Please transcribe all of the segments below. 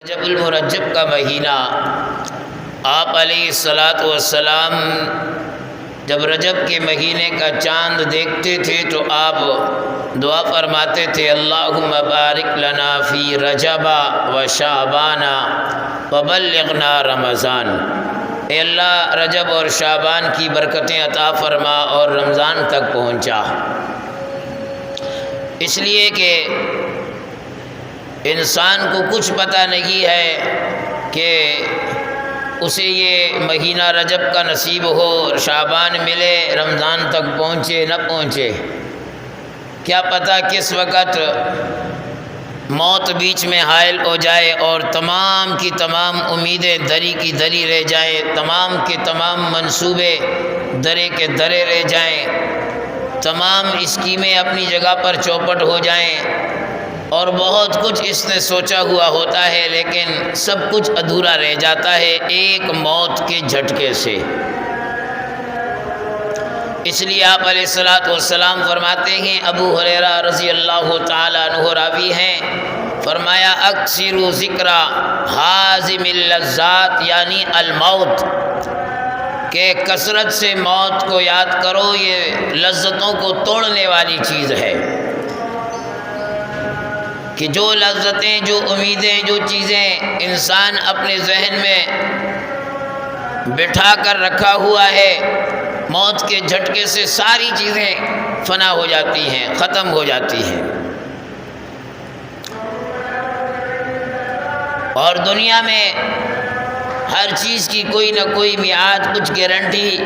رجب المرجب کا مہینہ، آپ علیہ الصلاۃ والسلام جب رجب کے مہینے کا چاند دیکھتے تھے تو آپ دعا فرماتے تھے، اللہم بارک لنا فی رجب و شعبان وبلغنا رمضان۔ اے اللہ رجب اور شعبان کی برکتیں عطا فرما اور رمضان تک پہنچا، اس لیے کہ انسان کو کچھ پتہ نہیں ہے کہ اسے یہ مہینہ رجب کا نصیب ہو، شعبان ملے، رمضان تک پہنچے نہ پہنچے، کیا پتہ کس وقت موت بیچ میں حائل ہو جائے اور تمام کی تمام امیدیں دری کی دری رہ جائیں، تمام کے تمام منصوبے درے کے درے رہ جائیں، تمام اسکیمیں اپنی جگہ پر چوپٹ ہو جائیں، اور بہت کچھ اس نے سوچا ہوا ہوتا ہے لیکن سب کچھ ادھورا رہ جاتا ہے ایک موت کے جھٹکے سے۔ اس لیے آپ علیہ الصلاۃ والسلام فرماتے ہیں، ابو ہریرہ رضی اللہ تعالیٰ عنہ راوی ہیں، فرمایا اکثروا ذکر حازم اللذات یعنی الموت، کہ کثرت سے موت کو یاد کرو، یہ لذتوں کو توڑنے والی چیز ہے، کہ جو لذتیں، جو امیدیں، جو چیزیں انسان اپنے ذہن میں بٹھا کر رکھا ہوا ہے، موت کے جھٹکے سے ساری چیزیں فنا ہو جاتی ہیں، ختم ہو جاتی ہیں۔ اور دنیا میں ہر چیز کی کوئی نہ کوئی میعاد، کچھ گارنٹی،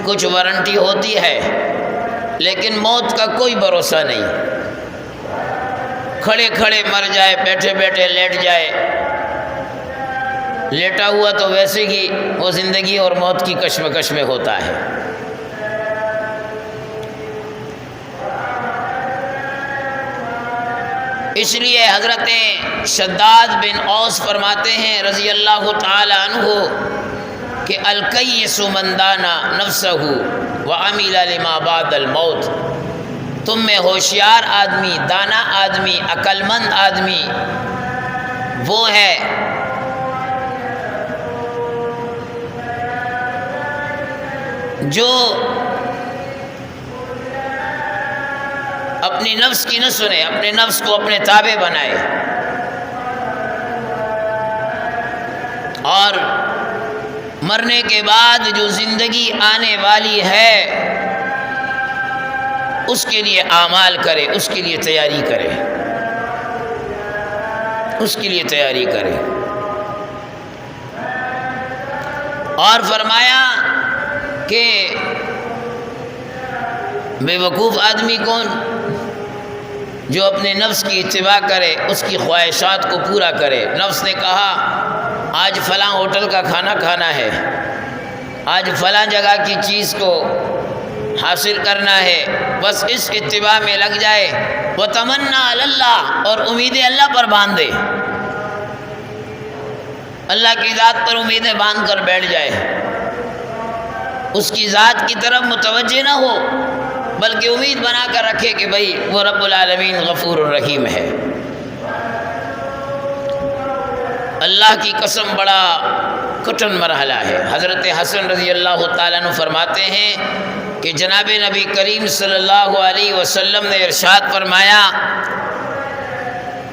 کچھ وارنٹی ہوتی ہے، لیکن موت کا کوئی بھروسہ نہیں، کھڑے کھڑے مر جائے، بیٹھے بیٹھے لیٹ جائے، لیٹا ہوا تو ویسے ہی وہ زندگی اور موت کی کشمکش میں ہوتا ہے۔ اس لیے حضرت شداد بن اوس فرماتے ہیں رضی اللہ تعالی عنہ کہ الکیس من دانا نفسہ وعمل لما بعد الموت، تم میں ہوشیار آدمی، دانا آدمی، عقل مند آدمی وہ ہے جو اپنی نفس کی نہ سنے، اپنے نفس کو اپنے تابع بنائے، اور مرنے کے بعد جو زندگی آنے والی ہے اس کے لیے اعمال کرے، اس کے لیے تیاری کرے، اس کے لیے تیاری کرے۔ اور فرمایا کہ بے وقوف آدمی کون؟ جو اپنے نفس کی اتباع کرے، اس کی خواہشات کو پورا کرے۔ نفس نے کہا آج فلاں ہوٹل کا کھانا کھانا ہے، آج فلاں جگہ کی چیز کو حاصل کرنا ہے، بس اس اتباع میں لگ جائے، وَتَمَنَّا عَلَى اللَّهِ، اور امیدیں اللہ پر باندھ دے، اللہ کی ذات پر امیدیں باندھ کر بیٹھ جائے، اس کی ذات کی طرف متوجہ نہ ہو بلکہ امید بنا کر رکھے کہ بھئی وہ رب العالمین غفور الرحیم ہے۔ اللہ کی قسم بڑا کٹن مرحلہ ہے۔ حضرت حسن رضی اللہ تعالیٰ عنہ فرماتے ہیں کہ جناب نبی کریم صلی اللہ علیہ وسلم نے ارشاد فرمایا،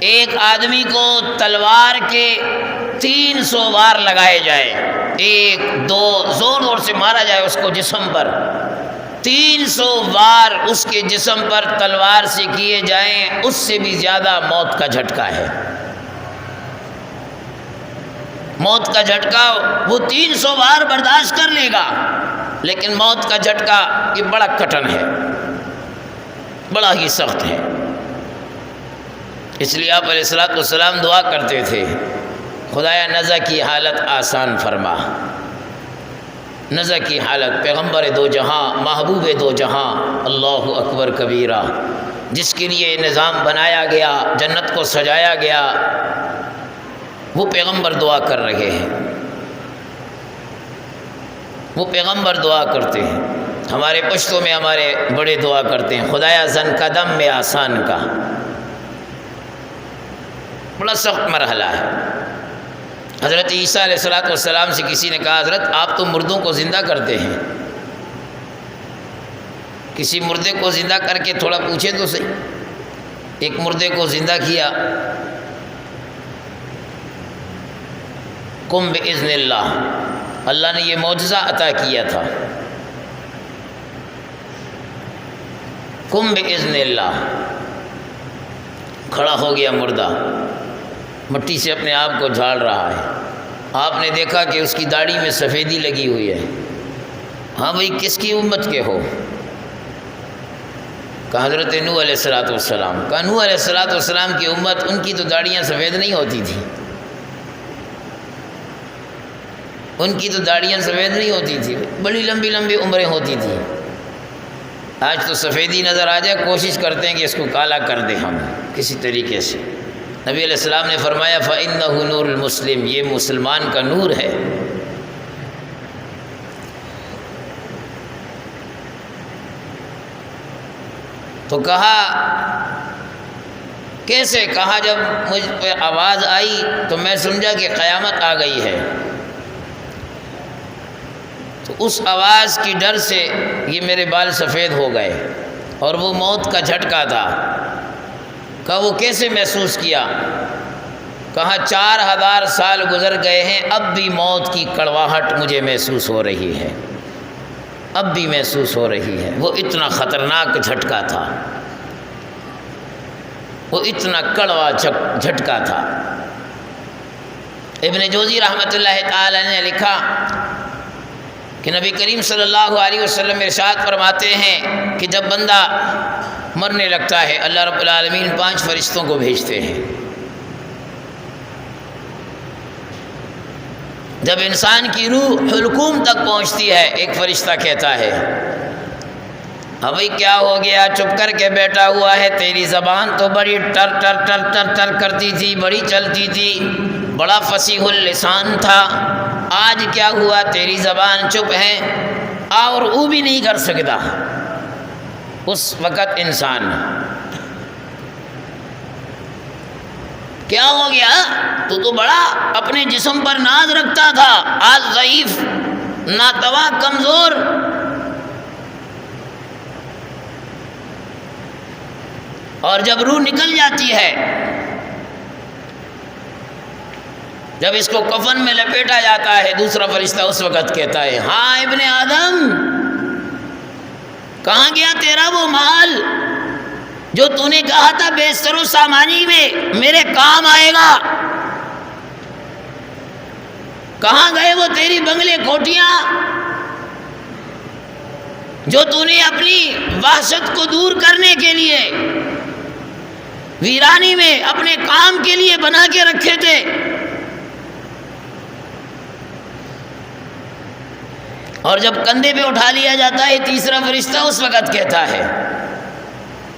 ایک آدمی کو تلوار کے 300 وار لگائے جائے، ایک دو زور زور سے مارا جائے اس کو جسم پر، 300 وار اس کے جسم پر تلوار سے کیے جائیں، اس سے بھی زیادہ موت کا جھٹکا ہے۔ موت کا جھٹکا وہ 300 وار برداشت کر لے گا، لیکن موت کا جھٹکا یہ بڑا کٹن ہے، بڑا ہی سخت ہے۔ اس لیے آپ علیہ الصلوۃ والسلام دعا کرتے تھے، خدایا نزع کی حالت آسان فرما، نزع کی حالت، پیغمبر دو جہاں، محبوب دو جہاں، اللہ اکبر کبیرہ، جس کے لیے نظام بنایا گیا، جنت کو سجایا گیا، وہ پیغمبر دعا کر رہے ہیں، وہ پیغمبر دعا کرتے ہیں۔ ہمارے پشتوں میں ہمارے بڑے دعا کرتے ہیں، خدایا زن قدم میں آسان کا، بڑا سخت مرحلہ ہے۔ حضرت عیسیٰ علیہ السلام سے کسی نے کہا حضرت آپ تو مردوں کو زندہ کرتے ہیں، کسی مردے کو زندہ کر کے تھوڑا پوچھے تو صحیح۔ ایک مردے کو زندہ کیا، قم بإذن اللہ، اللہ نے یہ معجزہ عطا کیا تھا، قم بإذن اللہ، کھڑا ہو گیا مردہ، مٹی سے اپنے آپ کو جھاڑ رہا ہے۔ آپ نے دیکھا کہ اس کی داڑھی میں سفیدی لگی ہوئی ہے۔ ہاں بھائی کس کی امت کے ہو؟ کہا حضرت نوح علیہ السلام۔ کہا نوح علیہ السلام کی امت، ان کی تو داڑیاں سفید نہیں ہوتی تھیں، ان کی تو داڑیاں سفید نہیں ہوتی تھی، بڑی لمبی لمبی عمریں ہوتی تھیں۔ آج تو سفیدی نظر آ جائے، کوشش کرتے ہیں کہ اس کو کالا کر دیں ہم کسی طریقے سے۔ نبی علیہ السلام نے فرمایا فَإِنَّهُ نُورُ الْمُسْلِمِ، یہ مسلمان کا نور ہے۔ تو کہا کیسے؟ کہا جب مجھ پہ آواز آئی تو میں سمجھا کہ قیامت آ گئی ہے، تو اس آواز کی ڈر سے یہ میرے بال سفید ہو گئے، اور وہ موت کا جھٹکا تھا۔ کہا وہ کیسے محسوس کیا؟ کہا 4000 سال گزر گئے ہیں، اب بھی موت کی کڑواہٹ مجھے محسوس ہو رہی ہے، اب بھی محسوس ہو رہی ہے۔ وہ اتنا خطرناک جھٹکا تھا، وہ اتنا کڑوا جھٹکا تھا۔ ابن جوزی رحمۃ اللہ تعالی نے لکھا کہ نبی کریم صلی اللہ علیہ وسلم ارشاد فرماتے ہیں کہ جب بندہ مرنے لگتا ہے اللہ رب العالمین 5 فرشتوں کو بھیجتے ہیں۔ جب انسان کی روح حلقوم تک پہنچتی ہے، ایک فرشتہ کہتا ہے ہاں بھائی کیا ہو گیا، چپ کر کے بیٹھا ہوا ہے، تیری زبان تو بڑی ٹر ٹر ٹر ٹر ٹر کرتی تھی، بڑی چلتی تھی، بڑا فصیح اللسان تھا، آج کیا ہوا تیری زبان چپ ہے اور او بھی نہیں کر سکتا۔ اس وقت انسان کیا ہو گیا، تو بڑا اپنے جسم پر ناز رکھتا تھا، آج ضعیف، ناتواں، کمزور۔ اور جب روح نکل جاتی ہے، جب اس کو کفن میں لپیٹا جاتا ہے، دوسرا فرشتہ اس وقت کہتا ہے ہاں ابن آدم، کہاں گیا تیرا وہ مال جو تو نے کہا تھا بیستر و سامانی میں میرے کام آئے گا؟ کہاں گئے وہ تیری بنگلے کوٹیاں جو تو نے اپنی وحشت کو دور کرنے کے لیے ویرانی میں اپنے کام کے لیے بنا کے رکھے تھے؟ اور جب کندھے پہ اٹھا لیا جاتا ہے تیسرا فرشتہ اس وقت کہتا ہے،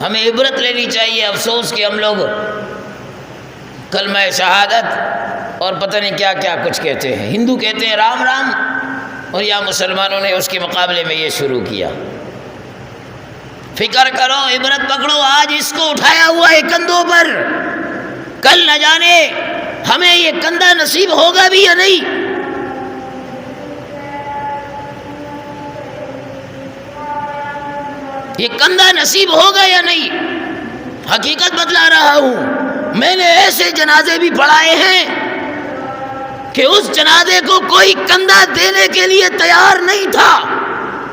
ہمیں عبرت لینی چاہیے، افسوس کہ ہم لوگ کلمہ شہادت اور پتہ نہیں کیا کیا کچھ کہتے ہیں، ہندو کہتے ہیں رام رام، اور یا مسلمانوں نے اس کے مقابلے میں یہ شروع کیا۔ فکر کرو، عبرت پکڑو، آج اس کو اٹھایا ہوا ہے کندھوں پر، کل نہ جانے ہمیں یہ کندھا نصیب ہوگا بھی یا نہیں۔ یہ کندھا نصیب ہوگا یا نہیں؟ حقیقت بتلا رہا ہوں، میں نے ایسے جنازے بھی پڑھائے ہیں کہ اس جنازے کو کوئی کندھا دینے کے لیے تیار نہیں تھا۔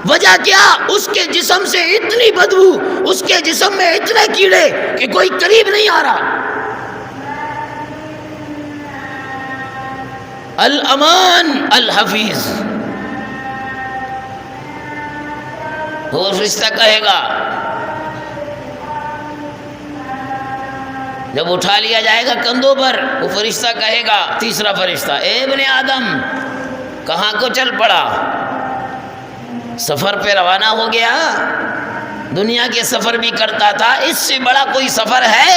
وجہ کیا؟ اس کے جسم سے اتنی بدبو، اس کے جسم میں اتنے کیڑے کہ کوئی قریب نہیں آ رہا۔ الامان الحفیظ، وہ فرشتہ کہے گا جب اٹھا لیا جائے گا کندھوں پر، وہ فرشتہ کہے گا، تیسرا فرشتہ، اے ابن آدم کہاں کو چل پڑا؟ سفر پہ روانہ ہو گیا، دنیا کے سفر بھی کرتا تھا، اس سے بڑا کوئی سفر ہے؟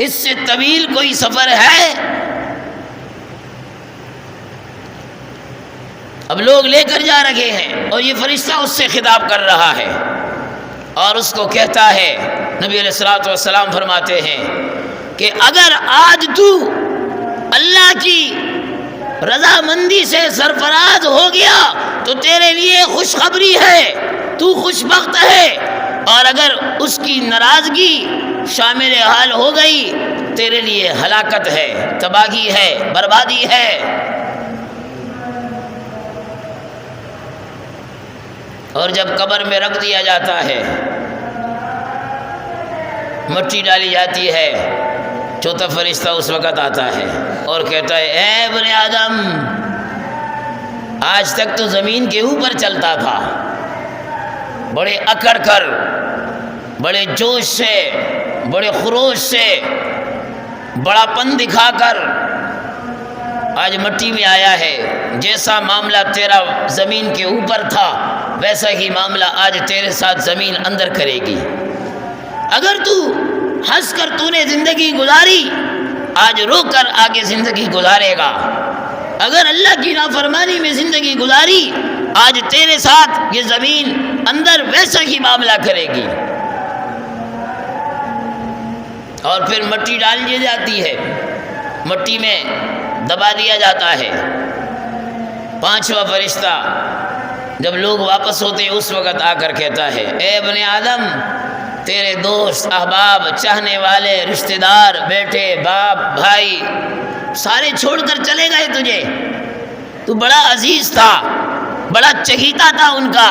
اس سے طویل کوئی سفر ہے؟ اب لوگ لے کر جا رہے ہیں اور یہ فرشتہ اس سے خطاب کر رہا ہے اور اس کو کہتا ہے، نبی علیہ الصلوۃ والسلام فرماتے ہیں کہ اگر آج تو اللہ کی رضامندی سے سرفراز ہو گیا تو تیرے لیے خوشخبری ہے، تو خوش بخت ہے، اور اگر اس کی ناراضگی شامل حال ہو گئی تیرے لیے ہلاکت ہے، تباہی ہے، بربادی ہے۔ اور جب قبر میں رکھ دیا جاتا ہے، مٹی ڈالی جاتی ہے، چوتھا فرشتہ اس وقت آتا ہے اور کہتا ہے اے ابن آدم، آج تک تو زمین کے اوپر چلتا تھا، بڑے اکڑ کر، بڑے جوش سے، بڑے خروش سے، بڑا پن دکھا کر آج مٹی میں آیا ہے۔ جیسا معاملہ تیرا زمین کے اوپر تھا ویسا ہی معاملہ آج تیرے ساتھ زمین اندر کرے گی۔ اگر تو ہنس کر تو نے زندگی گزاری، آج رو کر آگے زندگی گزارے گا۔ اگر اللہ کی نافرمانی میں زندگی گزاری، آج تیرے ساتھ یہ زمین اندر ویسا ہی معاملہ کرے گی۔ اور پھر مٹی ڈال دی جاتی ہے، مٹی میں دبا دیا جاتا ہے۔ پانچواں فرشتہ جب لوگ واپس ہوتے ہیں اس وقت آ کر کہتا ہے اے ابن آدم، تیرے دوست، احباب، چاہنے والے، رشتہ دار، بیٹے، باپ، بھائی سارے چھوڑ کر چلے گئے تجھے، تو بڑا عزیز تھا، بڑا چہیتا تھا ان کا،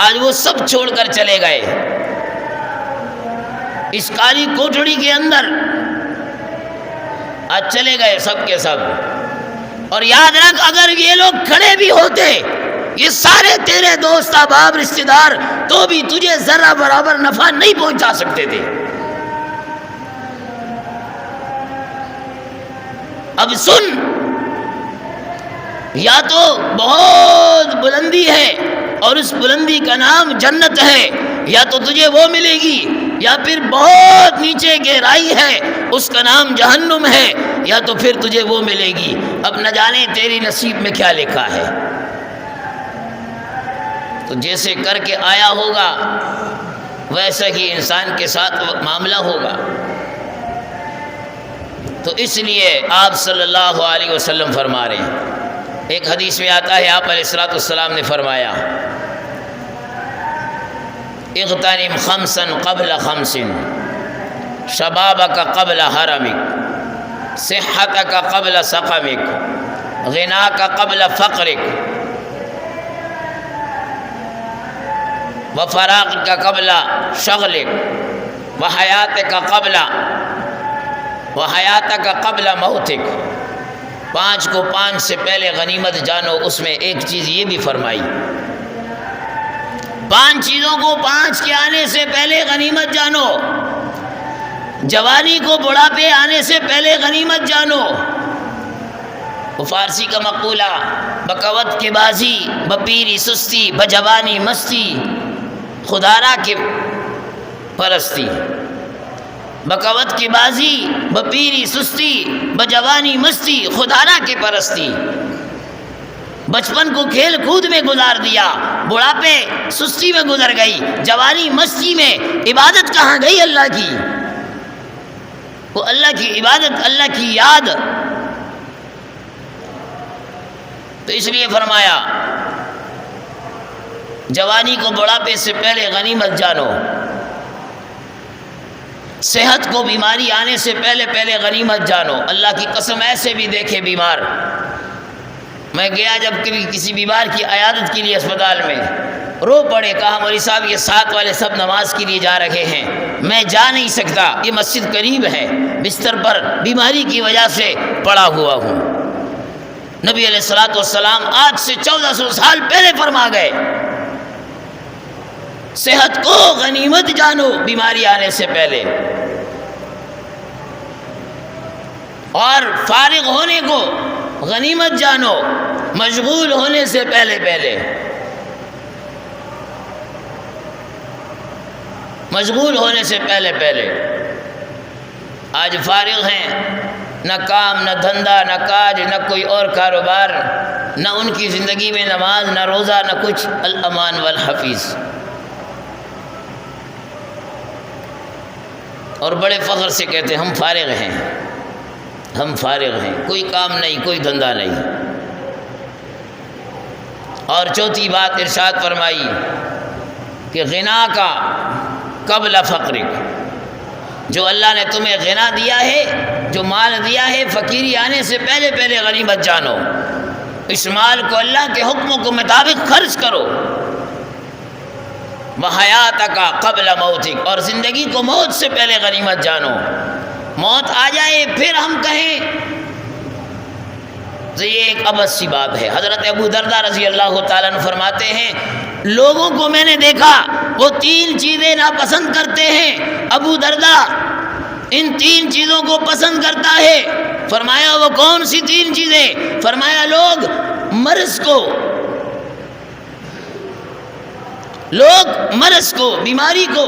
آج وہ سب چھوڑ کر چلے گئے۔ اس کالی کوٹڑی کے اندر آج چلے گئے سب کے سب۔ اور یاد رکھ، اگر یہ لوگ کھڑے بھی ہوتے، یہ سارے تیرے دوست، احباب، رشتہ دار، تو بھی تجھے ذرہ برابر نفع نہیں پہنچا سکتے تھے۔ اب سن، یا تو بہت بلندی ہے اور اس بلندی کا نام جنت ہے، یا تو تجھے وہ ملے گی، یا پھر بہت نیچے گہرائی ہے اس کا نام جہنم ہے، یا تو پھر تجھے وہ ملے گی۔ اب نہ جانے تیری نصیب میں کیا لکھا ہے۔ تو جیسے کر کے آیا ہوگا ویسا ہی انسان کے ساتھ معاملہ ہوگا۔ تو اس لیے آپ صلی اللہ علیہ وسلم فرما رہے ہیں، ایک حدیث میں آتا ہے آپ علیہ الصلوۃ والسلام نے فرمایا اغتنم خمسا قبل خمس، شبابک قبل حرمک، صحتک قبل سقمک، غناک قبل فقرک، وفراغک قبل شغلک، وحیاتک قبل موتک۔ پانچ کو پانچ سے پہلے غنیمت جانو۔ اس میں ایک چیز یہ بھی فرمائی، پانچ چیزوں کو پانچ کے آنے سے پہلے غنیمت جانو۔ جوانی کو بڑھاپے آنے سے پہلے غنیمت جانو۔ وہ فارسی کا مقولہ، بقوت کے بازی، بپیری سستی، بجوانی مستی، خدارا کے پرستی۔ بقوت کی بازی، بپیری سستی، بجوانی مستی، خدارا کے پرستی۔ بچپن کو کھیل کود میں گزار دیا، بڑھاپے سستی میں گزر گئی، جوانی مستی میں، عبادت کہاں گئی اللہ کی؟ وہ اللہ کی عبادت، اللہ کی یاد۔ تو اس لیے فرمایا جوانی کو بڑھاپے سے پہلے غنیمت جانو، صحت کو بیماری آنے سے پہلے غنیمت جانو۔ اللہ کی قسم ایسے بھی دیکھے بیمار، میں گیا جب کبھی کسی بیمار کی عیادت کے لیے اسپتال میں، رو پڑے، کہا مولوی صاحب یہ ساتھ والے سب نماز کے لیے جا رہے ہیں، میں جا نہیں سکتا، یہ مسجد قریب ہے، بستر پر بیماری کی وجہ سے پڑا ہوا ہوں۔ نبی علیہ الصلوۃ والسلام آج سے 1400 سال پہلے فرما گئے صحت کو غنیمت جانو بیماری آنے سے پہلے، اور فارغ ہونے کو غنیمت جانو مشغول ہونے سے پہلے۔ مشغول ہونے سے پہلے آج فارغ ہیں، نہ کام، نہ دھندا، نہ کاج، نہ کوئی اور کاروبار، نہ ان کی زندگی میں نماز، نہ روزہ، نہ کچھ۔ الامان والحفیظ، اور بڑے فخر سے کہتے ہیں ہم فارغ ہیں۔ ہم فارغ ہیں، کوئی کام نہیں، کوئی دھندا نہیں۔ اور چوتھی بات ارشاد فرمائی کہ غنا کا قبل فقرک، جو اللہ نے تمہیں غنا دیا ہے، جو مال دیا ہے، فقیری آنے سے پہلے پہلے غنیمت جانو، اس مال کو اللہ کے حکموں کے مطابق خرچ کرو۔ وحیاتک قبل موتک، اور زندگی کو موت سے پہلے غنیمت جانو۔ موت آ جائے پھر ہم کہیں تو یہ ایک عبث سی بات ہے۔ حضرت ابو درداء رضی اللہ تعالیٰ عنہ فرماتے ہیں لوگوں کو میں نے دیکھا وہ 3 چیزیں ناپسند کرتے ہیں، ابو درداء ان 3 چیزوں کو پسند کرتا ہے۔ فرمایا وہ کون سی 3 چیزیں؟ فرمایا لوگ مرض کو بیماری کو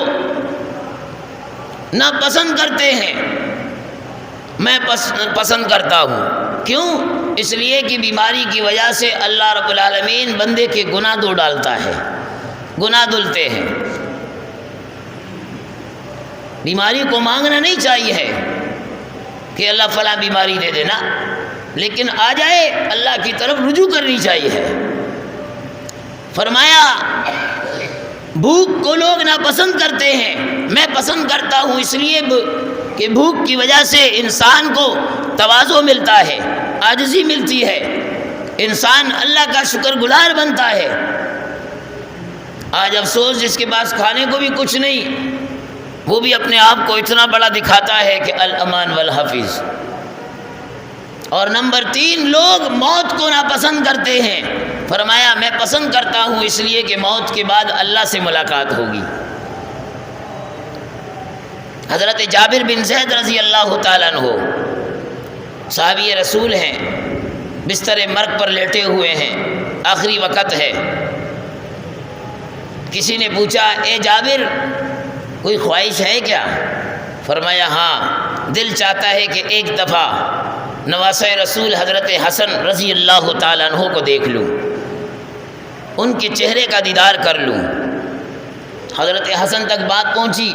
ناپسند کرتے ہیں، میں پسند کرتا ہوں۔ کیوں؟ اس لیے کہ بیماری کی وجہ سے اللہ رب العالمین بندے کے گناہ دھو ڈالتا ہے، گناہ دھلتے ہیں۔ بیماری کو مانگنا نہیں چاہیے کہ اللہ فلاں بیماری دے دینا، لیکن آ جائے اللہ کی طرف رجوع کرنی چاہیے۔ فرمایا بھوک کو لوگ ناپسند کرتے ہیں، میں پسند کرتا ہوں، اس لیے کہ بھوک کی وجہ سے انسان کو تواضع ملتا ہے، عاجزی ملتی ہے، انسان اللہ کا شکر گزار بنتا ہے۔ آج افسوس جس کے پاس کھانے کو بھی کچھ نہیں، وہ بھی اپنے آپ کو اتنا بڑا دکھاتا ہے کہ الامان والحفیظ۔ اور نمبر 3 لوگ موت کو ناپسند کرتے ہیں۔ فرمایا میں پسند کرتا ہوں اس لیے کہ موت کے بعد اللہ سے ملاقات ہوگی۔ حضرت جابر بن زید رضی اللہ تعالیٰ عنہ صحابی رسول ہیں، بستر مرگ پر لیٹے ہوئے ہیں، آخری وقت ہے۔ کسی نے پوچھا اے جابر کوئی خواہش ہے کیا؟ فرمایا ہاں، دل چاہتا ہے کہ ایک دفعہ نواسہ رسول حضرت حسن رضی اللہ تعالیٰ عنہ کو دیکھ لوں، ان کے چہرے کا دیدار کر لوں۔ حضرت حسن تک بات پہنچی،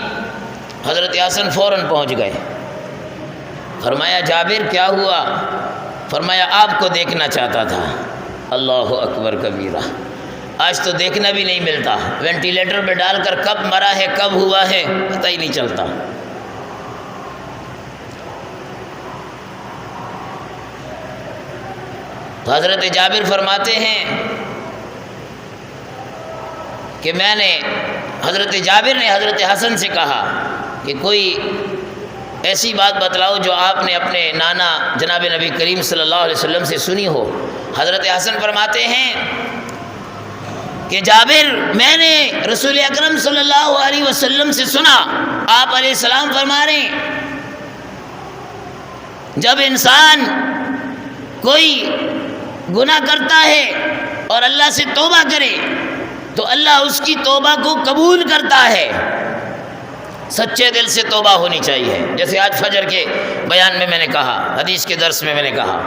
حضرت حسن فوراً پہنچ گئے۔ فرمایا جابر کیا ہوا؟ فرمایا آپ کو دیکھنا چاہتا تھا۔ اللہ اکبر کبیرہ، آج تو دیکھنا بھی نہیں ملتا، وینٹیلیٹر پہ ڈال کر کب مرا ہے کب ہوا ہے پتہ ہی نہیں چلتا۔ تو حضرت جابر فرماتے ہیں کہ حضرت جابر نے حضرت حسن سے کہا کہ کوئی ایسی بات بتلاؤ جو آپ نے اپنے نانا جناب نبی کریم صلی اللہ علیہ وسلم سے سنی ہو۔ حضرت حسن فرماتے ہیں کہ جابر میں نے رسول اکرم صلی اللہ علیہ وسلم سے سنا، آپ علیہ السلام فرما رہے ہیں جب انسان کوئی گناہ کرتا ہے اور اللہ سے توبہ کرے تو اللہ اس کی توبہ کو قبول کرتا ہے۔ سچے دل سے توبہ ہونی چاہیے، جیسے آج فجر کے بیان میں نے کہا، حدیث کے درس میں نے کہا،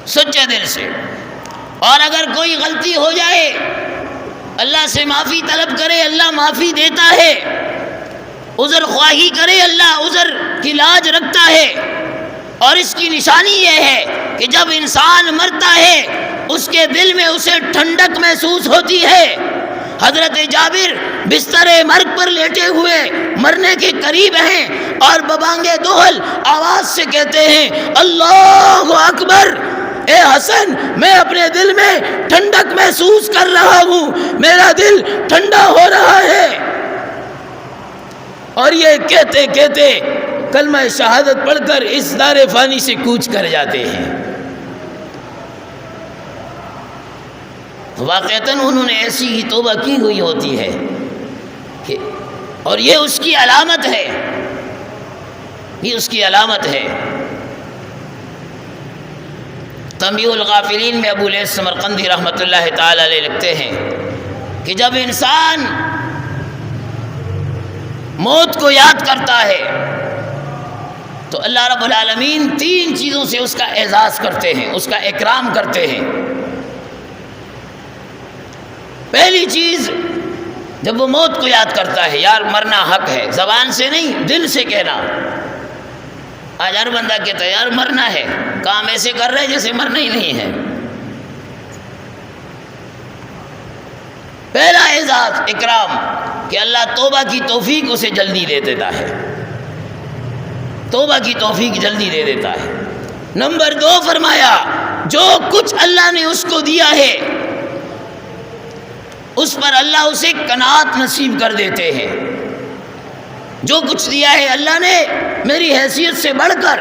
سچے دل سے۔ اور اگر کوئی غلطی ہو جائے اللہ سے معافی طلب کرے، اللہ معافی دیتا ہے۔ عذر خواہی کرے، اللہ عذر کی لاج رکھتا ہے۔ اور اس کی نشانی یہ ہے کہ جب انسان مرتا ہے اس کے دل میں اسے ٹھنڈک محسوس ہوتی ہے۔ حضرت جابر بستر مرگ پر لیٹے ہوئے مرنے کے قریب ہیں اور ببانگے دوہل آواز سے کہتے ہیں اللہ اکبر، اے حسن میں اپنے دل میں ٹھنڈک محسوس کر رہا ہوں، میرا دل ٹھنڈا ہو رہا ہے۔ اور یہ کہتے کہتے کلمہ شہادت پڑھ کر اس دار فانی سے کوچ کر جاتے ہیں۔ واقعتاً انہوں نے ایسی ہی توبہ کی ہوئی ہوتی ہے کہ اور یہ اس کی علامت ہے، یہ اس کی علامت ہے۔ تنبیہ الغافلین میں ابو لیث سمرقندی رحمۃ اللہ تعالی علیہ لکھتے ہیں کہ جب انسان موت کو یاد کرتا ہے تو اللہ رب العالمین 3 چیزوں سے اس کا اعزاز کرتے ہیں، اس کا اکرام کرتے ہیں۔ پہلی چیز جب وہ موت کو یاد کرتا ہے، یار مرنا حق ہے، زبان سے نہیں دل سے کہنا، آج ہر بندہ کہتا ہے یار مرنا ہے، کام ایسے کر رہے جیسے مرنا ہی نہیں ہے۔ پہلا اعزاز اکرام کہ اللہ توبہ کی توفیق اسے جلدی دے دیتا ہے، توبہ کی توفیق جلدی دے دیتا ہے۔ نمبر 2 فرمایا جو کچھ اللہ نے اس کو دیا ہے اس پر اللہ اسے قناعت نصیب کر دیتے ہیں۔ جو کچھ دیا ہے اللہ نے میری حیثیت سے بڑھ کر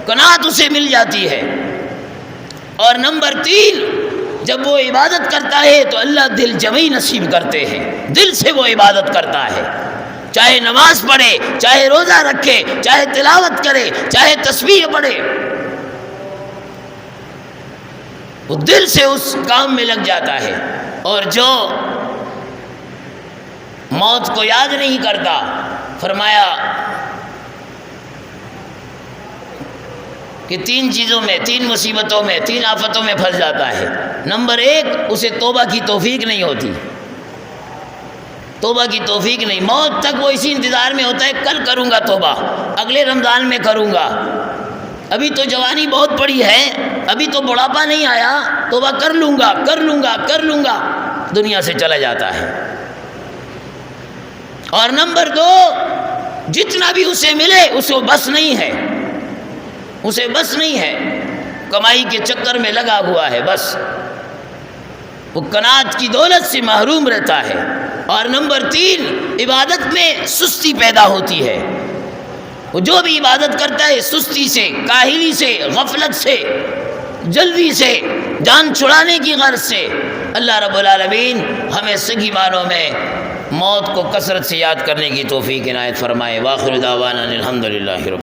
قناعت اسے مل جاتی ہے۔ اور نمبر 3 جب وہ عبادت کرتا ہے تو اللہ دل جمعی نصیب کرتے ہیں، دل سے وہ عبادت کرتا ہے، چاہے نماز پڑھے، چاہے روزہ رکھے، چاہے تلاوت کرے، چاہے تسبیح پڑھے، وہ دل سے اس کام میں لگ جاتا ہے۔ اور جو موت کو یاد نہیں کرتا، فرمایا کہ 3 چیزوں میں، 3 مصیبتوں میں، 3 آفتوں میں پھنس جاتا ہے۔ نمبر 1 اسے توبہ کی توفیق نہیں ہوتی، توبہ کی توفیق نہیں، موت تک وہ اسی انتظار میں ہوتا ہے کل کروں گا توبہ، اگلے رمضان میں کروں گا، ابھی تو جوانی بہت پڑی ہے، ابھی تو بڑھاپا نہیں آیا، توبہ کر لوں گا کر لوں گا کر لوں گا، دنیا سے چلا جاتا ہے۔ اور نمبر 2 جتنا بھی اسے ملے اسے بس نہیں ہے، اسے بس نہیں ہے، کمائی کے چکر میں لگا ہوا ہے، بس وہ قناعت کی دولت سے محروم رہتا ہے۔ اور نمبر 3 عبادت میں سستی پیدا ہوتی ہے، وہ جو بھی عبادت کرتا ہے سستی سے، کاہلی سے، غفلت سے، جلدی سے، جان چھڑانے کی غرض سے۔ اللہ رب العالمین ہمیں صحیح معنوں میں موت کو کثرت سے یاد کرنے کی توفیق عنایت فرمائے۔ وآخر دعوانا الحمدللہ رب